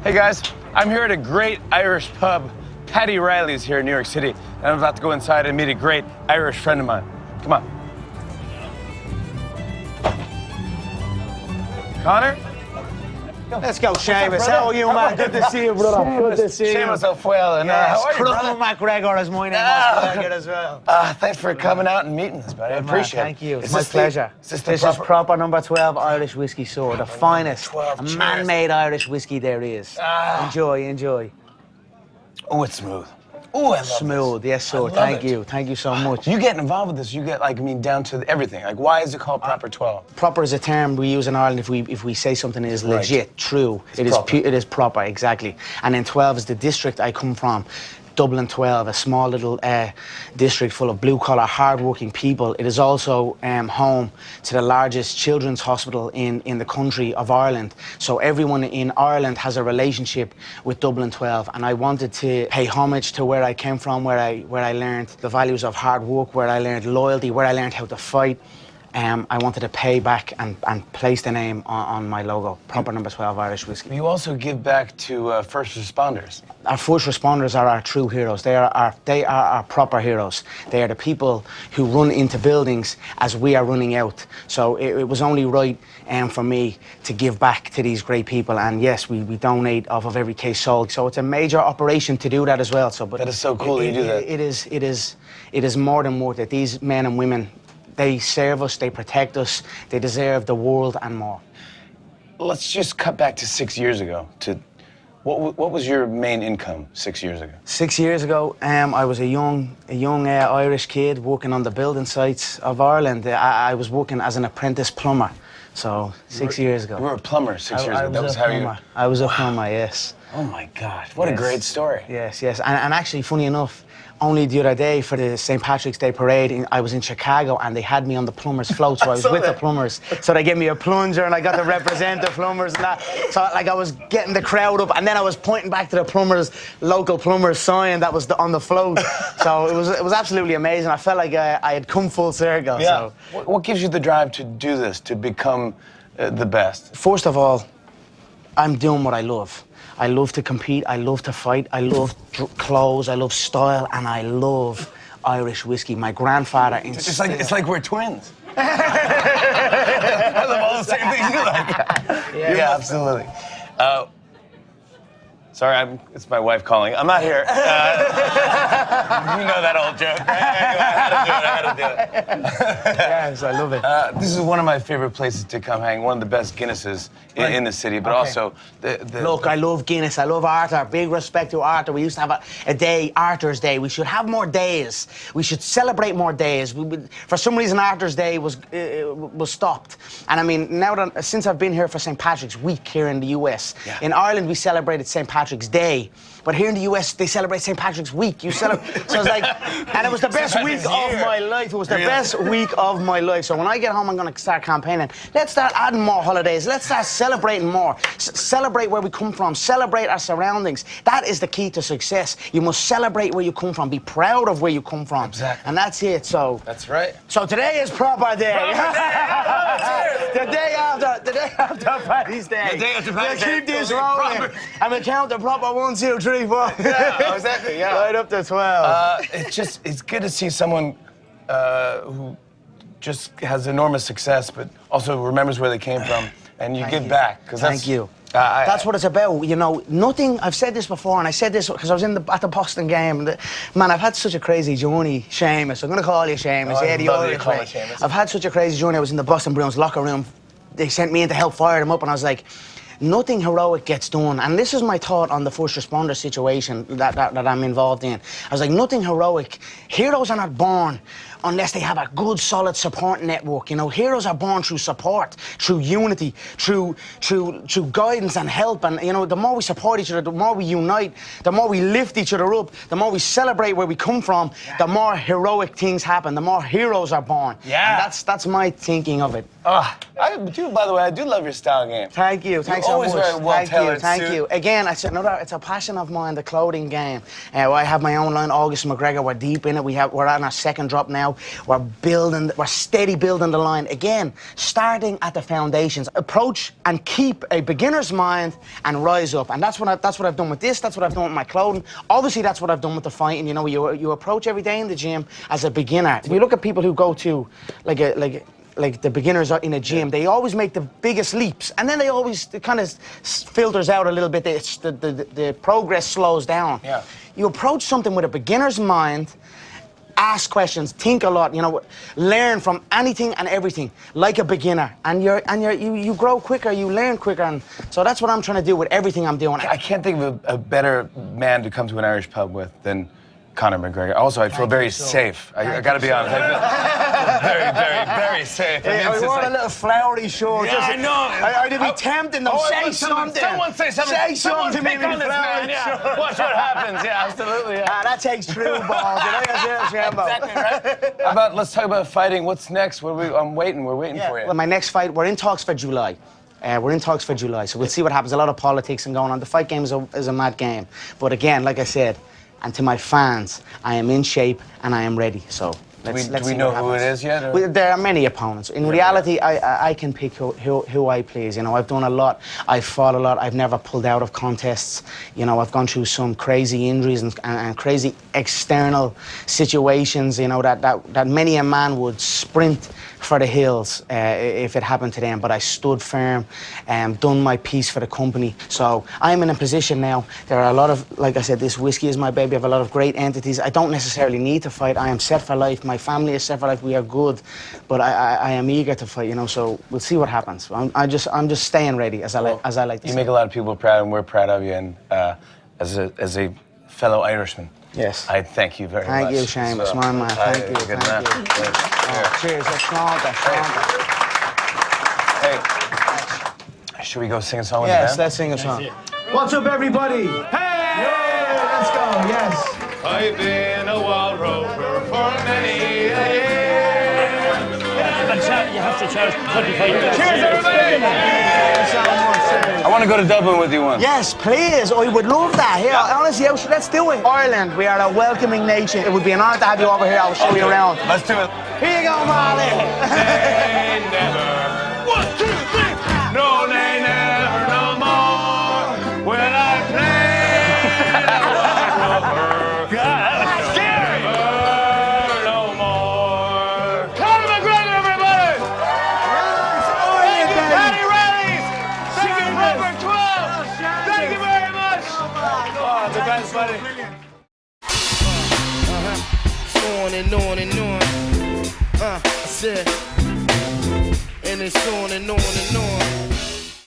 Hey guys, I'm here at a great Irish pub. Paddy Riley's here in New York City, and I'm about to go inside and meet a great Irish friend of mine. Come on. Connor? Let's go, Seamus. How are you, man? Good to see you, brother. Good to see you. Seamus O'Fuel. And Yes, how are you, brother? Crumble McGregor is my name. As well. Thanks for coming out and meeting us, buddy. I appreciate it. Thank you. It's my pleasure. This is proper number 12 Irish whiskey sour, the finest 12, man-made Irish whiskey there is. Enjoy, enjoy. Oh, it's smooth. Oh, I love Smooth, this. yes, sir. Thank you. Thank you so much. You get involved with this, you get, like, I mean, down to everything. Like, why is it called Proper 12? Proper is a term we use in Ireland if we say something is legit, true. It is proper, exactly. And then 12 is the district I come from. Dublin 12, a small little district full of blue-collar, hard-working people. It is also home to the largest children's hospital in the country of Ireland. So everyone in Ireland has a relationship with Dublin 12, and I wanted to pay homage to where I came from, where I learned the values of hard work, where I learned loyalty, where I learned how to fight. I wanted to pay back and place the name on my logo, Proper number 12 Irish whiskey. You also give back to first responders. Our first responders are our true heroes. They are our proper heroes. They are the people who run into buildings as we are running out. So it was only right for me to give back to these great people. And yes, we donate off of every case sold. So it's a major operation to do that as well. So, but that is so cool that you do that. It is more than worth it. These men and women, they serve us, they protect us, they deserve the world and more. Let's just cut back to 6 years ago. What was your main income 6 years ago? 6 years ago, I was a young Irish kid working on the building sites of Ireland. I was working as an apprentice plumber. So 6 years ago. You were a plumber 6 years ago. That was how you. I was a plumber, yes. Oh my God! What a great story. Yes, yes, and actually, funny enough, only the other day for the St. Patrick's Day parade, I was in Chicago and they had me on the plumbers float, so I was with the plumbers. So they gave me a plunger and I got to represent the plumbers and that. So like I was getting the crowd up and then I was pointing back to the plumbers, local plumbers sign that was on the float. So it was absolutely amazing. I felt like I had come full circle. Yeah. So. What gives you the drive to do this, to become the best? First of all, I'm doing what I love. I love to compete, I love to fight, I love clothes, I love style, and I love Irish whiskey. My grandfather instilled... It's like we're twins. I love all the same things you like. Yeah, absolutely. Sorry, it's my wife calling. I'm not here. You know that old joke, right? I had to do it. Yes, I love it. This is one of my favorite places to come hang, one of the best Guinnesses in the city, but also Look, I love Guinness, I love Arthur, big respect to Arthur. We used to have a day, Arthur's Day. We should have more days. We should celebrate more days. For some reason, Arthur's Day was stopped. And I mean, now that, since I've been here for St. Patrick's Week here in the US, in Ireland we celebrated St. Patrick's Day, but here in the US they celebrate St. Patrick's Week. You celebrate, so it's like, and it was the best week of my life. It was the best week of my life. So when I get home, I'm going to start campaigning. Let's start adding more holidays. Let's start celebrating more. Celebrate where we come from. Celebrate our surroundings. That is the key to success. You must celebrate where you come from. Be proud of where you come from. Exactly. And that's it. So that's right. So today is proper day. The day after Paddy's Day. The day after Paddy's Day. We'll keep this rolling. And we'll count the proper 1, 2, 3, 4. Yeah, exactly. Yeah. Right up to 12. It's good to see someone who just has enormous success, but also remembers where they came from, and you give back. Thank you. That's what it's about, you know. Nothing. I've said this before, and I said this because I was at the Boston game. Man, I've had such a crazy journey, Seamus. I'm going to call you Seamus. Oh, yeah, the Irish way. I've had such a crazy journey. I was in the Boston Bruins locker room. They sent me in to help fire them up, and I was like, nothing heroic gets done. And this is my thought on the first responder situation that I'm involved in. I was like, nothing heroic. Heroes are not born unless they have a good, solid support network. You know, heroes are born through support, through unity, through guidance and help. And, you know, the more we support each other, the more we unite, the more we lift each other up, the more we celebrate where we come from, the more heroic things happen, the more heroes are born. Yeah. And that's my thinking of it. By the way, I do love your style game. Thank you. Thanks so always much. very well-tailored Thank suit. you. Again, it's a passion of mine, the clothing game. I have my own line, August McGregor. We're deep in it. We're on our second drop now. We're steady building the line. Again, starting at the foundations. Approach and keep a beginner's mind and rise up. And that's what I've done with this. That's what I've done with my clothing. Obviously, that's what I've done with the fighting. You know, you approach every day in the gym as a beginner. If you look at people who go to like the beginners in a gym, they always make the biggest leaps, and then it kind of filters out a little bit. The progress slows down. Yeah. You approach something with a beginner's mind, ask questions, think a lot. You know, learn from anything and everything like a beginner, and you grow quicker, you learn quicker, and so that's what I'm trying to do with everything I'm doing. I can't think of a better man to come to an Irish pub with than Conor McGregor. Also, I feel very safe. I gotta be honest. I feel very, very, very safe. I mean, it's I just want a like- little flowery shirt. Yeah, I know. I'd be tempting them. Oh, Say someone something. say something. Say Someone something to pick me on with this flowery man. Yeah. shirt. Watch what happens. Yeah, absolutely. Yeah. That takes true balls. You know, that's it, Rambo. Exactly right. Let's talk about fighting. What's next? I'm waiting. We're waiting for you. Well, my next fight, we're in talks for July. So we'll see what happens. A lot of politics and going on. The fight game is a mad game. But again, like I said, and to my fans, I am in shape and I am ready. So let's Do we see know what who it happens. is yet? Or? Well, there are many opponents. In reality, I can pick who I please. You know, I've done a lot. I've fought a lot. I've never pulled out of contests. You know, I've gone through some crazy injuries and crazy external situations. You know, that many a man would sprint for the hills if it happened to them. But I stood firm and done my piece for the company. So I'm in a position now. There are a lot of, like I said, this whiskey is my baby. I have a lot of great entities. I don't necessarily need to fight. I am set for life. My family is set for life. We are good. But I am eager to fight, you know, so we'll see what happens. I'm just staying ready, as I like to say. You make a lot of people proud, and we're proud of you. And as a fellow Irishman, Yes. I thank you very much. Thank you, Seamus, my man. Thank you. Good Thank man. you. Yes. Oh, cheers. That's Santa. Hey, should we go sing a song with Yes, the band? let's sing a song. What's up, everybody? Hey! Yeah, let's go, yes. I've been a wild rover for many a year. You have to charge 25. Cheers, everybody! I want to go to Dublin with you once. Yes, please. I would love that. Here, honestly, let's do it. Ireland, we are a welcoming nation. It would be an honor to have you over here. I'll show you around. Let's do it. Here you go, Marley. They never. 1, 2, 3. No, they never no more. When I play the wild rover. God, scary. Never no more. Conor McGregor, everybody. Thank you, Paddy Riley. Thank you, Robert 12. Thank you very much. Oh, the best, buddy. On and on and on. I said, and it's on and on and on.